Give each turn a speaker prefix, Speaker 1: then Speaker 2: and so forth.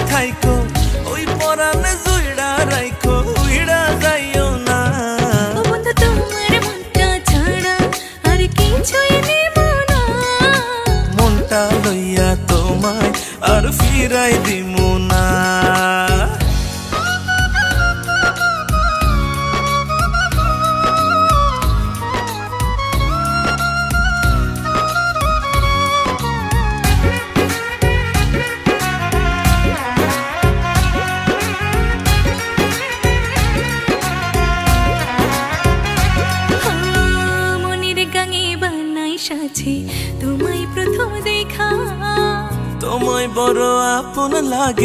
Speaker 1: থাইকো ওই পরাণে জুইড়া রাইখো উইড়া যাইও না।
Speaker 2: ও বন্ধু তোমার মনটা ছাড়া আর কিছুই নেব না।
Speaker 1: মনটা লইয়া তোমায় আর ফিরাই দিমু না।
Speaker 2: সাথে তোমায় প্রথম দেখা
Speaker 1: তোমায় বড় আপন লাগে।